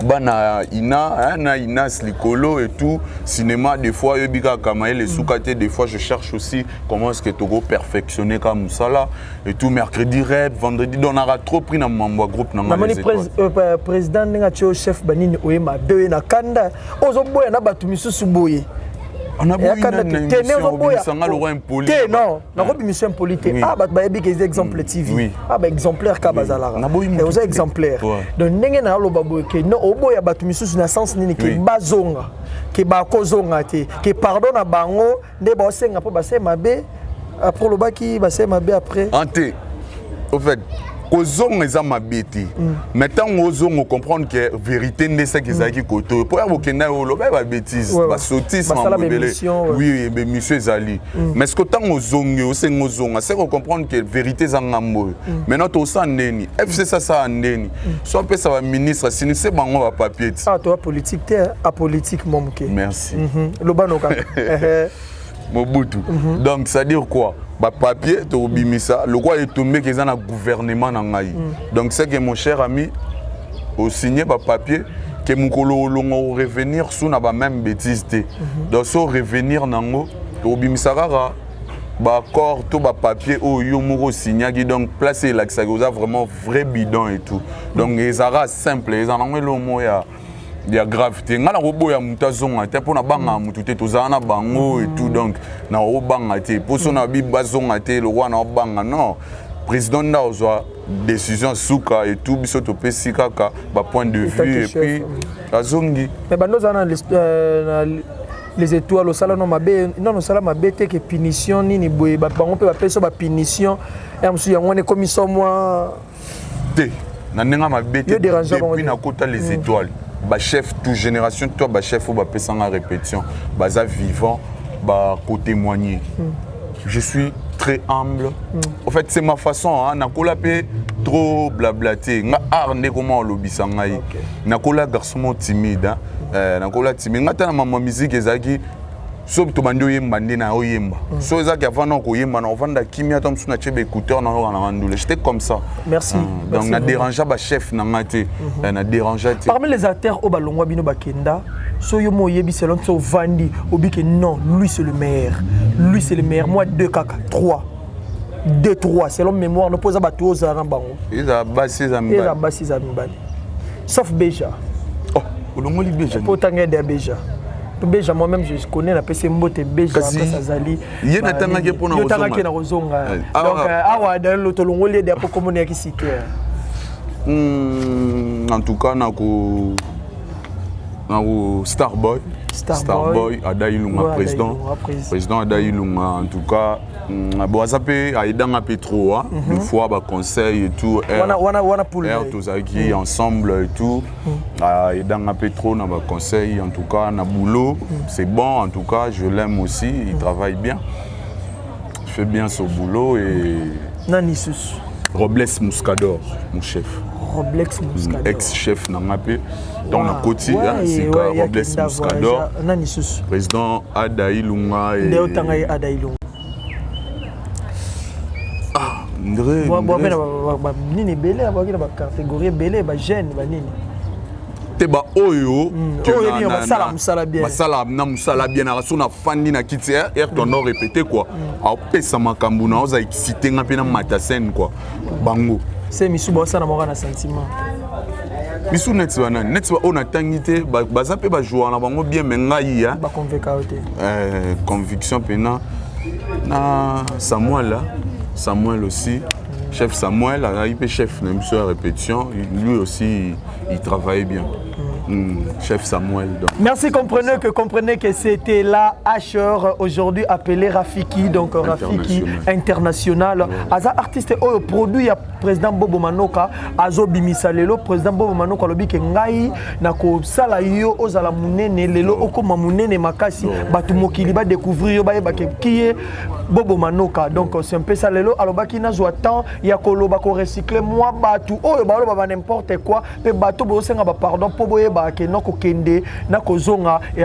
B: bana ina, na ina slikolo et tout, cinéma des fois yobika kamae les soukate des fois je cherche aussi comment est-ce que tu peux perfectionner comme ça là et tout mercredi rep, vendredi on aura trop pris dans Mambo groupe na les étoiles.
A: Président nga tio chef banini oyema deux na kanda, ozo boya na batu misusu boye.
B: On a beau une émission impoli.
A: Non, on a une émission impoli. Ah, bah, des exemples TV. Ah, bah, exemplaire Kabazalara. Et aux exemplaires. Donc, n'engagez pas le babou que non, au bout il y a battu monsieur na sens ni que bazonga, que bakozonga te, que pardon à bango, des bossing après basser ma bé, après le bas qui basser ma bé après.
B: Ante, au fait. Kozong eza mabeti. Maintenant ozong comprendre que vérité n'est ça qui zaki koto. Pour avoir na olo ba bêtise, ba sottise en bébé. Oui, mais monsieur Zali. Mais ce que tant ozong oseng ozong, c'est qu'on comprendre que vérité za ngambo. Maintenant to sa ndeni. FC ça ndeni. Soit peut ça va ministre si c'est bango va papier.
A: Ah toi politique t'es apolitique momke.
B: Merci.
A: Le banoka.
B: Mobutu. Donc ça dire quoi? Papier, tu oublies ça. Le roi est tombé que dans le gouvernement. Donc c'est que mon cher ami, au signé papier, que mon colo revenir sous la même bêtise. Donc sans revenir nango, tu oublies ça rara. Accord, tout papier, au yomuro signé, donc placer là que ça vraiment vrai bidon et tout. Donc les arras simples, les en ont le mot il y a gravité. Ngala robo ya mutazonga te pona banga mutute tozana bango et tout donc na robanga te poso na bibazonga te le roi na banga non président na ozwa décision souka et tout biso to pesi kaka ba point de vue et puis azongi
A: mais bando zana les étoiles au salon mabe non au salon mabe te que punition nini boye ba bango pe ba peso ba punition et amsu yango ne commission moi
B: te na nenga mabe te depuis na kota les étoiles. Bah chef toute génération toi bah chef ou bah personne en répétition bah ça vivant bah côté témoigner. Je suis très humble. En fait c'est ma façon hein na kola pe trop blablaté nga arne comment on lobisa ngai na kola garçon timide hein na kola timide ngata na ma musique ezaki so to bando yemba ndina oyemba so ezaki avant na ko yemba na ovanda kimia tom suna chebe écouteur na mandule j'étais comme ça.
A: Merci.
B: Donc na déranger ba chef na ngate na déranger.
A: Parmi les acteurs au balongwa bino bakenda so yo mo yebi selon so vandi obike non lui c'est le meilleur. Lui c'est le meilleur moi 2 kaka 3 2 3 selon mémoire no posa bato ozara bango.
B: Eza basi za mbali.
A: Eza basi za mbali. Sauf Beja.
B: Oh, olongo li Beja.
A: Potanga de Beja. Beja moi-même je connais la PC Mbote Beja Sazali.
B: Il y a tanga ke pona
A: ozonga. Tanga ke na ozonga. Donc awa dans l'otolongoli de pour communiquer qui cité.
B: En tout cas na ko Starboy Adailunga président Adailunga en tout cas bon ça peut aider un peu trop hein une fois ba conseil et tout
A: wana pour
B: tous qui ensemble et tout aider un peu trop na ba conseil en tout cas na boulot c'est bon en tout cas je l'aime aussi il travaille bien il fait bien son boulot et
A: nani sus
B: Robles Muscador mon chef
A: Robles Muscador
B: ex-chef na ngapé dans la côté c'est Robles Muscador
A: nani sus
B: président Adailunga et
A: Ndeo Tangaye Adailunga
B: Ndré
A: nini belé ba catégorie belé ba jeune ba nini
B: te ba oyo
A: basala
B: na musala bien na raso na fandi na kiti ton on répéter quoi a pesa makambu na oza excité nga pe na mata scène quoi bango
A: c'est misu bossa na mora na sentiment
B: misu net on a tangité baza pe ba jouer na bango bien mais ngai ya
A: ba convaincre
B: conviction pena na Samuel aussi chef Samuel il peut chef même sur répétition lui aussi il travaillait bien. Chef Samuel. Donc.
A: Merci, comprenez que c'était la HR aujourd'hui appelé Rafiki, donc Rafiki International. Aza artiste au produit ya président Bobo Manoka, Azo Bimisalelo, président Bobo Manoka lobi ke ngai na ko sala yo ozala munene lelo okoma munene makasi batu mokili ba découvrir yo ba ke kié Bobo Manoka. Donc c'est un peu ça lelo alobaki na zo temps ya koloba ko recycler moi batu oyo ba loba n'importe quoi pe batu bo senga ba pardon po boye que non kende na kozonga et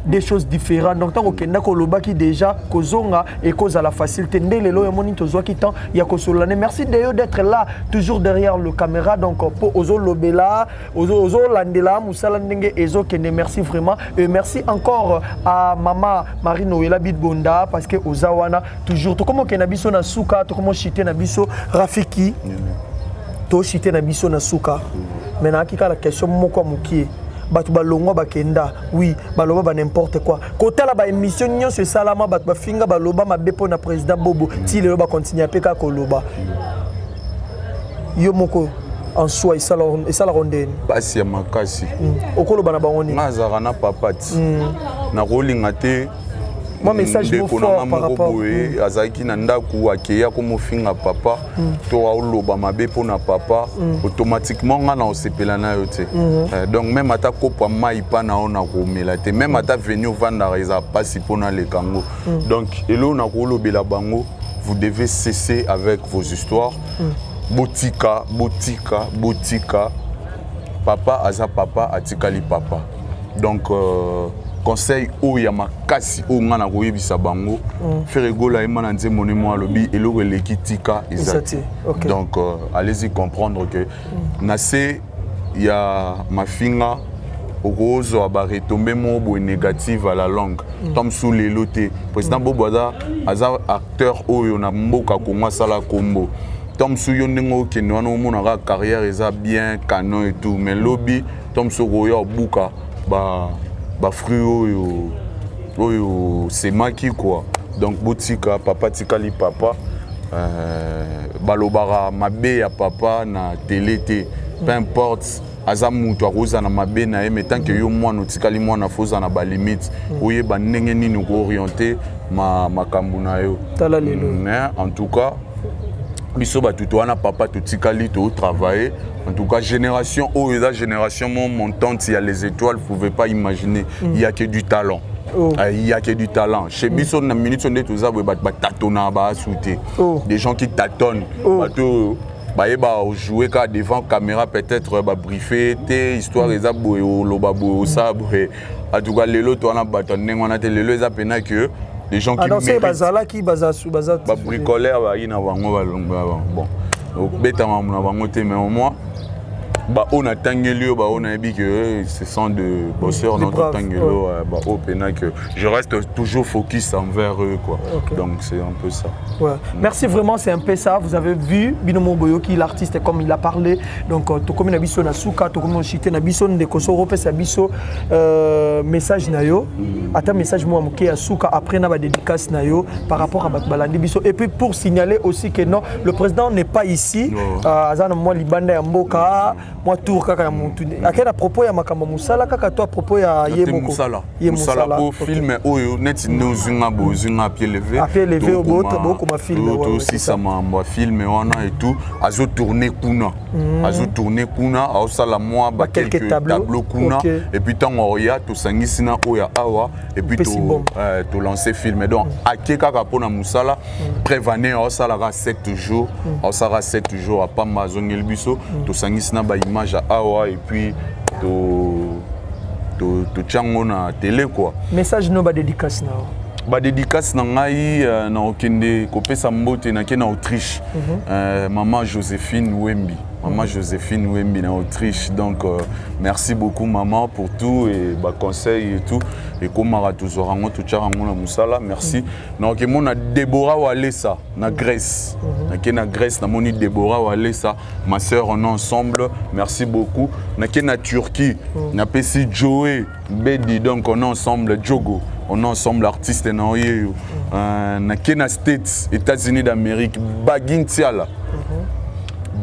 A: des choses différentes donc tant que kenda koloba qui déjà kozonga et cause à la facilité ndelo ya moni tozo ki temps ya kosolane merci d'être là toujours derrière le caméra donc pour ozo lobela ozo landela musala ndenge ezo kende merci vraiment et merci encore à maman Marie Noëlla Bitbonda parce que ozawana toujours to comme kena biso na suka to comme chité na biso Rafiki to chité na biso na suka. Maintenant, qui a la question, moko mukie, batu balongo bakenda, oui, baloba ba n'importe quoi. Côté la ba émission nyon c'est salama batu ba finga baloba ma bepo na président Bobo, ti le ba continuer à peka koloba. Yo moko en soi ça la ronde.
B: Basi ya makasi.
A: Okoloba na bangoni.
B: Ngazara na papati. Na rolinga te.
A: Moi message mo fort par rapport
B: azaki na ndaku akeya ko mofinga papa to oloba mabe pona papa automatiquement nga na osepela na yo te donc même ata kopa mai pa na ona ko melate même ata venir vendre reza pasi pona le kango donc elo na ko lobela bango vous devez cesser avec vos histoires botika papa aza papa atikali papa donc conseil o ya makasi o ngana ko yebisa bango faire gola e mana nze monemo alobi eloko lekitika ezati donc allez-y comprendre que nase ya mafinga okozo aba retomber mo bo négative à la langue tom sous les loté président Bobo aza acteur oyo na mboka ko sala kombo tom sou yo ndingo ke no mona carrière eza bien canon et tout mais lobby tom sou yo buka ba fruit oyo c'est maki quoi donc botika papa tikali papa balobara mabe ya papa na télé té peu importe aza mutu akoza na mabe na ye mais tant que yo mwana tikali mwana foza na ba limite oyeba ndenge nini ko orienter makambu na yo
A: tala lelo
B: mais en tout cas biso batuto wana papa totikali to travailler en tout cas génération la génération montante il y a les étoiles vous pouvez pas imaginer il y a que du talent il y a que du talent chez biso na minute on est tous ça ba tatona ba souter des gens qui tâtonnent bato ba jouer ka devant caméra peut-être ba briefer té histoire eza boye loba boye ça boye en tout cas lelo to wana bato ndenge wana te lelo eza pena que les gens qui
A: méritent. Bazala qui bazasu bazat.
B: Ba bricoleur ba ina bango ba longa bon. Donc beta mamuna bango te mais au moins ba on a tangeli ba on a dit que ce sont de bosseurs notre tangelo ba au pena que je reste toujours focus envers eux quoi. Donc c'est un peu ça.
A: Ouais. Merci vraiment, c'est un peu ça. Vous avez vu Binomo Boyoki l'artiste comme il a parlé. Donc to comme na biso na suka to comme chité na biso de koso rope sa biso message na yo. Ata message moi moké suka après na ba dédicace na yo par rapport à Balandi biso et puis pour signaler aussi que non le président n'est pas ici. Azana moi libanda ya mboka moi tour kaka ya muntu. Akena propos ya makamba musala kaka to à propos ya yemoko.
B: Musala pour film oyo net nozunga bozunga pied levé
A: au bot beaucoup ma film
B: aussi ça m'a film et tout azo tourner kuna au sala moi ba quelques tableaux kuna et puis tant oya to sangisina oya awa et puis to lancer film donc akeka kapona musala prévaner au sala 7 jours au sala 7 jours à pas mazongel biso to sangisina ba image awa et puis to tchango na télé quoi
A: message no ba dédicace na
B: ba dédicace na ngai na okende kopesa mbote na ke na Autriche. Maman Joséphine Wembi. Maman Joséphine Wembi en Autriche. Donc, merci beaucoup, maman, pour tout et bah, conseils et tout. Et comme Maratozorango, tout Charango, Moussala, merci. Donc, on a Déborah Walesa, na Grèce. Na Grèce, na moni Déborah Walesa, ma soeur, on est ensemble. Merci beaucoup. Na Turquie, na Pessi Joey Bedi, donc on est ensemble. Djogo, on est ensemble, artistes na Oyeyo. Na States, États-Unis d'Amérique, Bagin Tiala.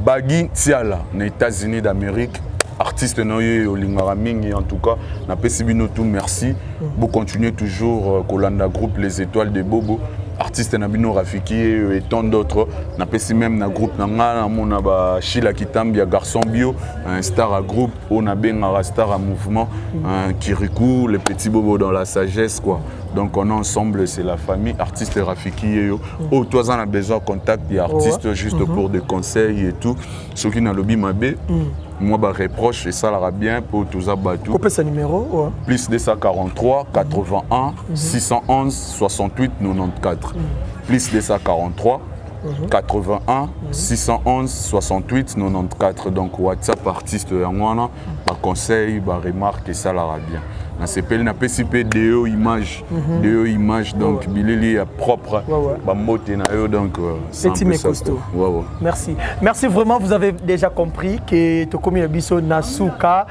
B: Bagui Tiala, les États-Unis d'Amérique, artiste noyé au Lingaraming, en tout cas, n'a pas si bien tout merci. Vous continuez toujours Kolanda Groupe, les étoiles de Bobo, artiste Nabino Rafiki et tant d'autres. N'a pas si même na groupe Nanga, mon aba Shila Kitambia Garçon Bio, un star à groupe, on a bien un star à mouvement, Kirikou, les petits bobos dans la sagesse quoi. Donc on est ensemble, c'est la famille, artiste Rafiki. Oh, toi, on a besoin de contact des artistes juste pour des conseils et tout. Ceux qui n'ont lobby mabé, moi, je reproche et ça l'ira bien pour tous abattus.
A: Coupez ce numéro.
B: Plus 243 81 611 68 94. Plus 243 81 611 68 94. Donc WhatsApp artiste Yangwana, par conseil, par remarque et ça l'ira bien. On s'appelle na PCP DO image, DO image donc bileli propre, ba mote na yo donc
A: c'est costaud. Merci. Merci vraiment, vous avez déjà compris que Tokomi Biso Nasuka,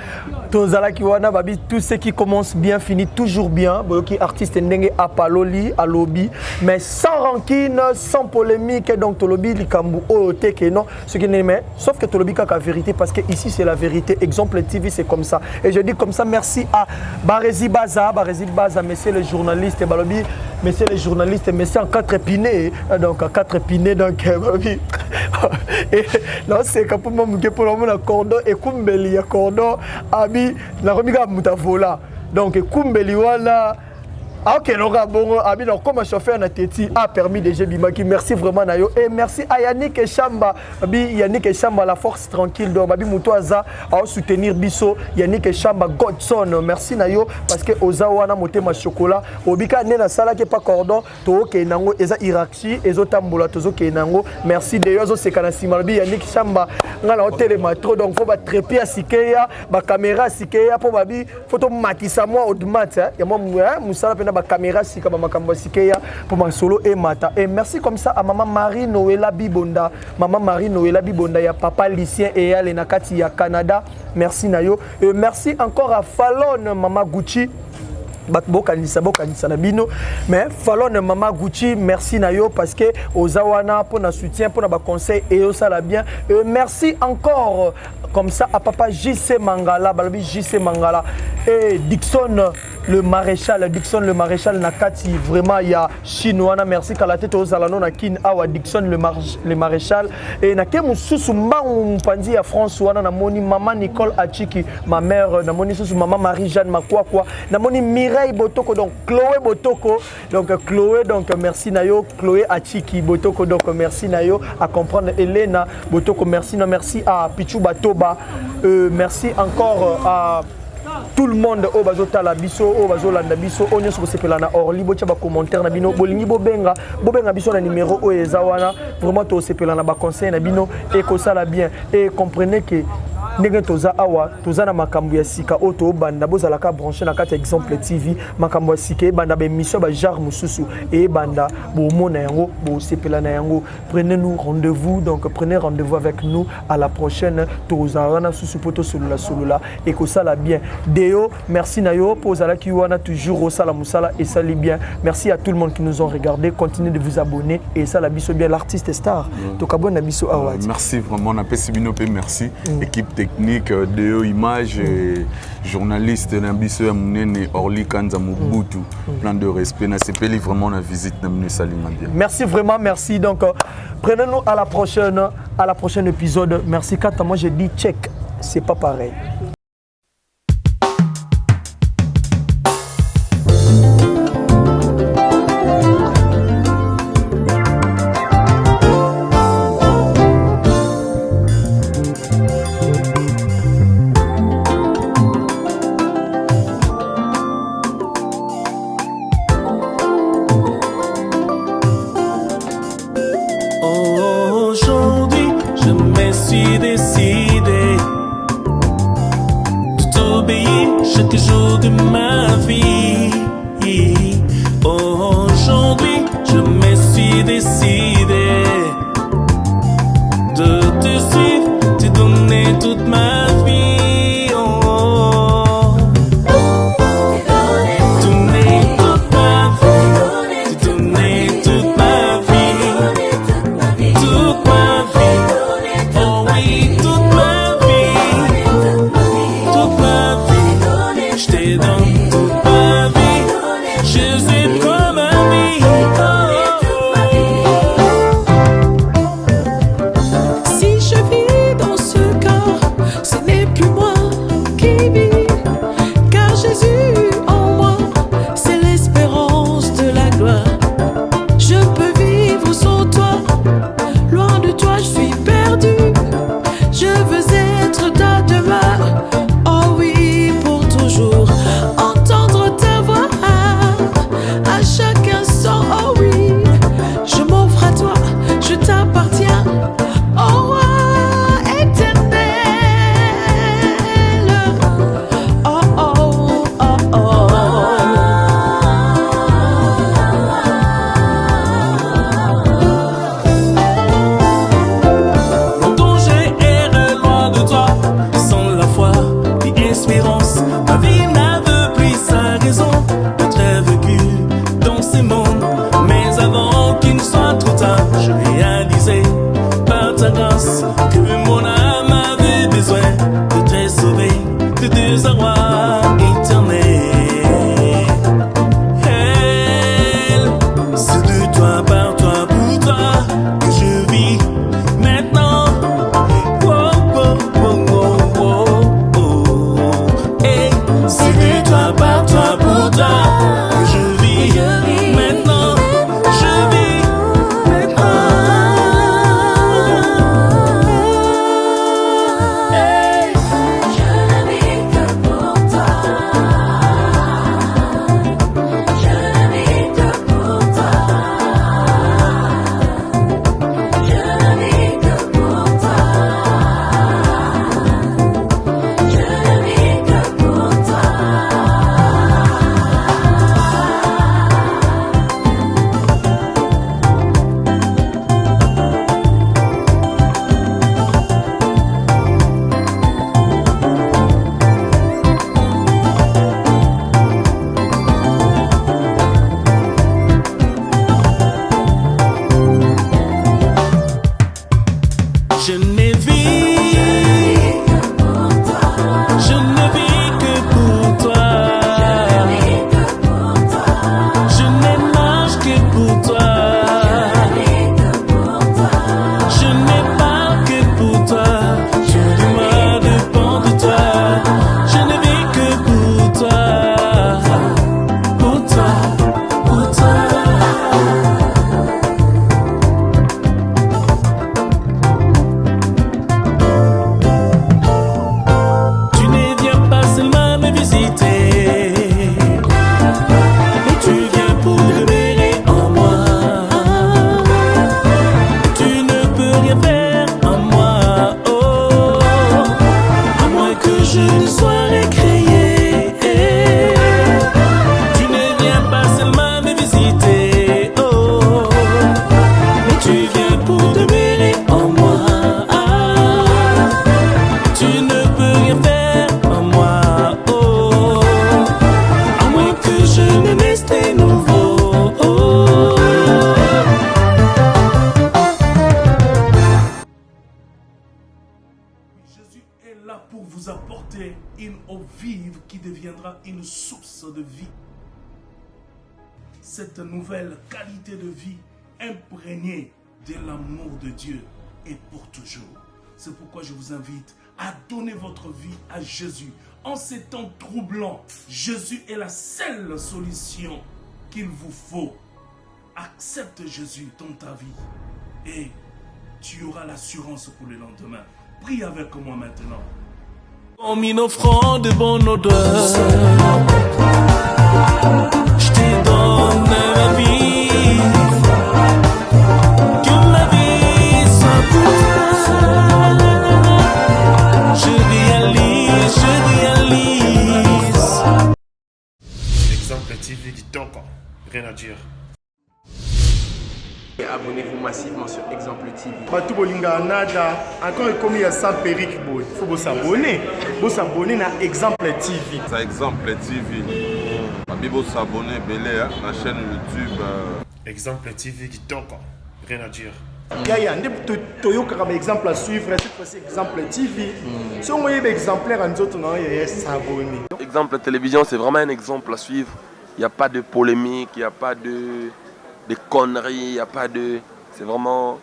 A: Tozala Kiwana babi tout ce qui commence bien finit toujours bien, boyoki artiste ndenge apaloli alobi mais sans rancune, sans polémique donc tolobi likambu ote que non, ce qui n'est mais sauf que tolobi ka vérité parce que ici c'est la vérité. Exemple TV c'est comme ça et je dis comme ça merci à Barezi Baza, messieurs les journalistes, Balobi, messieurs les journalistes, messieurs en 4 épinés, donc en 4 épinés, donc Balobi. Et non, c'est quand pour moi, pour le cordon, et Kumbeli, cordon, Abi, la remiga Moutavola. Donc Kumbeli, voilà. Ah ok, bon, Abi, donc comme un chauffeur na Teti a permis de Bimaki, merci vraiment Nayo et merci à Yannick Chamba, Abi Yannick Chamba la force tranquille donc Abi Mutoaza à soutenir Bisso, Yannick Chamba Godson, merci Nayo parce que Ozawana motema chocolat, Obika nena sala ke pas cordon, to ke nango eza iraxi, ezo tambola tozo ke nango, merci de yozo sekana simalbi Yannick Chamba ngala hôtel matro donc faut ba trépied à Sikeya, ba caméra Sikeya pour babi photo matisa moi au mat ya moi musala pena ba caméra si kama makambo Sikeya pour ma solo et mata et merci comme ça à maman Marie Noëlla Bibonda, maman Marie Noëlla Bibonda ya papa Lucien et ya Lenakati ya Canada, merci Nayo et merci encore à Fallon maman Gucci. Bokanisa na bino mais Fallon mama Gucci merci Nayo parce que Ozawana pour na soutien pour na ba conseil et ça la bien et merci encore comme ça à papa JC Mangala balobi JC Mangala et Dixon le maréchal Nakati vraiment il y a chinois merci kala tete ozalano na kin awa Dixon le maréchal et na kemu susu mbangu mpanzi ya France wana na moni maman Nicole Achiki ma mère na moni susu maman Marie-Jeanne Makwakwa na moni Mireille Botoko donc Chloé Botoko donc Chloé donc merci Nayo Chloé Achiki Botoko donc merci Nayo à comprendre Elena Botoko merci à Pichu Batoba merci encore à tout le monde au bazota la biso au bazolanda biso onyo so sepela na orli bo tia ba commentaire na bino bolingi bobenga biso na numéro o ezawana vraiment to sepela na ba conseil na bino et ko sala bien et comprenez que ndenge toza awa toza na makambo ya sika oto banda bozala ka brancher na kati exemple TV makambo ya sika banda ba émission ba genre mususu et banda bo mona yango bo sepela na yango prenez-nous rendez-vous donc prenez rendez-vous avec nous à la prochaine toza wana susu poto solula et ko sala bien Deo merci Nayo pour zala ki wana toujours au sala musala et ça li bien merci à tout le monde qui nous ont regardé continuez de vous abonner et ça la biso bien l'artiste star to kabona biso awa
B: merci vraiment na pesi bino pe merci équipe technique de image et journaliste Nambiso Yamunene Orly Kanza Mobutu plein de respect na sepeli vraiment la visite na mine Salimambia
A: merci vraiment merci donc prenez-nous à la prochaine épisode merci quand moi je dis check c'est pas pareil.
D: de ma vie. Aujourd'hui, je me suis décidé de te suivre, te donner toute ma vie. Donner toute ma vie, te donner toute ma vie, toute ma vie. Oh oui, toute ma vie, toute ma vie. Je te donne toute ma vie. Jésus, toi ma vie.
C: Si je vis dans ce corps, ce n'est plus moi qui vis, car Jésus en moi, c'est l'espérance de la gloire. Je peux vivre sans toi, loin de toi je suis perdu. Je veux être ta demeure, oh oui, pour toujours. Entendre ta voix à chaque instant, oh oui. Je m'offre à toi, je t'appartiens, oh roi éternel. Oh oh oh oh.
D: Longtemps j'ai erré loin de toi, sans la foi ni espérance. Ma vie n'avait plus sa raison d'être vécue dans ce monde. Mais avant qu'il ne soit trop tard, je réalisais par ta grâce que mon âme avait besoin de te sauver de désarroi éternel. C'est de toi, par toi, pour toi que je vis maintenant. Oh, oh, oh, oh, oh, oh. Hey, c'est de toi, par toi, pour toi que je vis maintenant. Je vis maintenant. Hey.
E: Je ne vis que pour toi. Je ne vis que pour toi. Je ne vis que pour toi. Je ne vis que pour toi.
D: Je ne vis, je ne vis que pour toi. Je ne marche que pour toi. Je n'ai pas que pour toi. Tout de moi dépend de toi. Je ne vis que pour toi. Pour toi, pour toi. Tu ne viens pas seulement me visiter, mais tu viens pour demeurer en moi. Tu ne peux rien faire en moi, oh, à moins que je ne sois récréé. Tu ne viens pas seulement me visiter, oh, mais tu viens pour demeurer en moi. Tu ne peux rien faire en moi, oh, à moins que je ne naisse de nouveau. Oh. Jésus est là pour vous apporter une eau vive qui deviendra une source de vie. Cette nouvelle qualité de vie imprégnée de l'amour de Dieu est pour toujours. C'est pourquoi je vous invite à donner votre vie à Jésus. En ces temps troublants, Jésus est la seule solution qu'il vous faut. Accepte Jésus dans ta vie et tu auras l'assurance pour le lendemain. Prie avec moi maintenant. Comme une offrande de bonne odeur.
F: Exemple TV Kitoko, rien à dire.
G: Et abonnez-vous massivement sur Exemple TV.
H: Batou Bolinga Nada, encore comme il y a 100 périques, il faut vous s'abonner. Vous s'abonner à Exemple TV.
I: C'est Exemple TV. Vous s'abonner à la chaîne YouTube.
F: Exemple TV Kitoko, rien à dire.
H: Il y a un exemple à suivre, cette fois-ci Exemple TV. Si on voit un exemplaire, nous autres, il y a s'abonner.
J: Exemple télévision, c'est vraiment un exemple à suivre. Il n'y a pas de polémique, il n'y a pas de conneries, il n'y a pas de... C'est vraiment...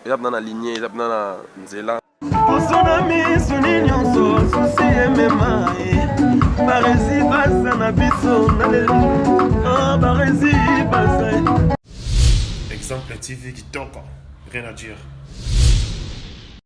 J: Il y a dans la lignée, il y a dans la nzela.
F: Exemple TV Kitoko, rien à dire.